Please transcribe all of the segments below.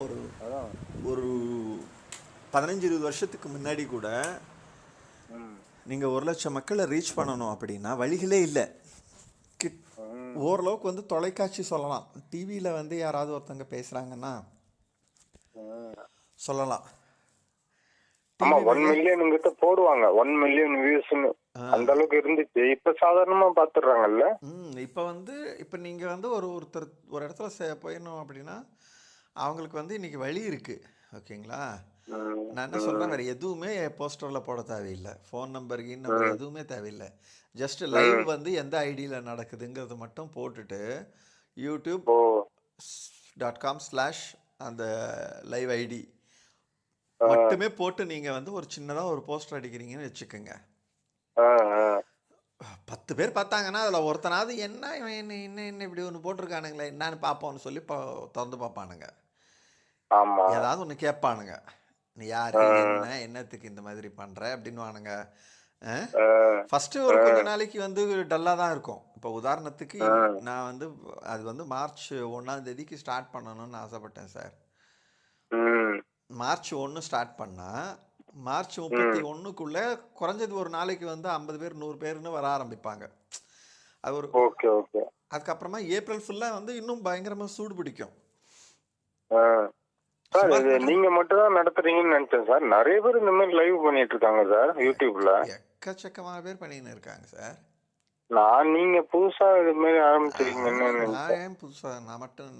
ஒரு அதான். ஒரு 15-20 வருஷத்துக்கு முன்னாடி கூட நீங்கள் 1,00,000 மக்களை ரீச் பண்ணணும் அப்படின்னா வழிகளே இல்லை. ஓரளவுக்கு வந்து தொலைக்காட்சி சொல்லலாம், டிவியில் வந்து யாராவது ஒருத்தங்க பேசுகிறாங்கன்னா சொல்லலாம். ஆமா, டிவி 1 மில்லியன் கிட்ட போடுவாங்க, 1 மில்லியன் வியூஸ்னு அந்த அளவுக்கு இருந்துச்சு. இப்ப சாதாரணமா பாத்துடுறாங்கல்ல. இப்போ வந்து இப்போ நீங்கள் வந்து ஒருத்தர் ஒரு இடத்துல போயிடணும் அப்படின்னா அவங்களுக்கு வந்து இன்னைக்கு வழி இருக்குது. ஓகேங்களா? நான் என்ன சொல்கிறேன், வேறு எதுவுமே போஸ்டரில் போட தேவையில்லை, ஃபோன் நம்பர் நம்பர் எதுவுமே தேவையில்லை. ஜஸ்ட் லைவ் வந்து எந்த ஐடியில் நடக்குதுங்கிறது மட்டும் போட்டுட்டு youtube.com/ அந்த லைவ் ஐடி மட்டுமே போட்டு நீங்கள் வந்து ஒரு சின்னதாக ஒரு போஸ்டர் அடிக்கிறீங்கன்னு வச்சுக்கோங்க. 10 பேர் பார்த்தாங்கன்னா அதில் ஒருத்தனாவது என்ன என்ன இப்படி ஒன்று போட்டிருக்கானுங்களே என்னன்னு பார்ப்போம்னு சொல்லி திறந்து பார்ப்பானுங்க. ஏதாவது ஒன்று கேட்பானுங்க, நீ யாரு, என்னத்துக்கு இந்த மாதிரி பண்ணுற அப்படின்னு வானுங்க. ஃபஸ்ட்டு ஒரு கொஞ்ச நாளைக்கு வந்து டல்லாக தான் இருக்கும். இப்போ உதாரணத்துக்கு நான் வந்து அது வந்து மார்ச் 1 ஸ்டார்ட் பண்ணணும்னு ஆசைப்பட்டேன் சார். மார்ச் 1 ஸ்டார்ட் பண்ணால் மார்ச் 31க்குள்ளே குறைஞ்சது ஒரு நாளைக்கு வந்து 50 பேர் 100 பேர்னு வர ஆரம்பிப்பாங்க. அது ஒரு அதுக்கப்புறமா ஏப்ரல் ஃபுல்லாக வந்து இன்னும் பயங்கரமாக சூடு பிடிக்கும். சார், இது நீங்க மட்டும் தான் நடத்துறீங்கன்னு நினைச்சேன் சார். நிறைய பேர் இந்த மாதிரி லைவ் பண்ணிட்டு இருக்காங்க சார் யூடியூப்ல. எக்கச்சக்கமான பேர் பண்ணின்னு இருக்காங்க சார். நீங்க புதுசா இது மாதிரி ஆரம்பிச்சிருக்கீங்கன்னு நான் ஏன் புதுசா, நான் மட்டும்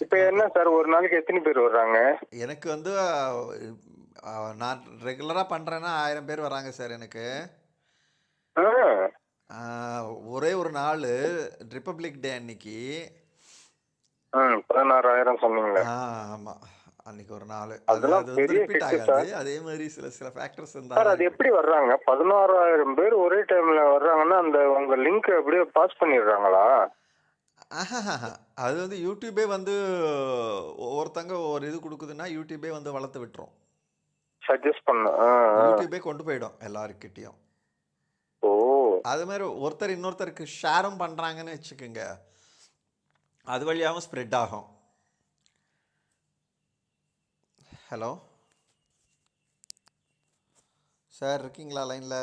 இப்ப என்ன சார், ஒரு நாளைக்கு எத்தனை பேர் வர்றாங்க? எனக்கு வந்து நான் ரெகுலரா பண்றேன்னா 1000 பேர் வராங்க சார். எனக்கு ஒரே ஒரு நாள் ரிப்பப்ளிக் டே அன்னைக்கு 16,000 சொன்னீங்களே. ஆமா, அன்னைக்கு ஒரு நாள் அது ரிப்பீட் ஆகாது. அதே மாதிரி சில ஃபேக்டர்ஸ் இருந்தா அது எப்படி வர்றாங்க? 16,000 பேர் ஒரே டைம்ல வர்றாங்கன்னா அந்த உங்க லிங்க் அப்படியே பாஸ் பண்ணிடுறாங்களா? அது வந்து யூடியூபே வந்து ஒவ்வொருத்தங்க ஒரு இது கொடுக்குதுன்னா யூடியூபே வந்து வளர்த்து விட்டுரும், சஜஸ்ட் பண்ண யூடியூபே கொண்டு போயிடும் எல்லாருக்கிட்டையும். அது மாதிரி ஒருத்தர் இன்னொருத்தருக்கு ஷேரும் பண்றாங்கன்னு வச்சுக்கோங்க, அது வழியாகவும் ஸ்ப்ரெட் ஆகும். ஹலோ சார், இருக்கீங்களா லைனில்?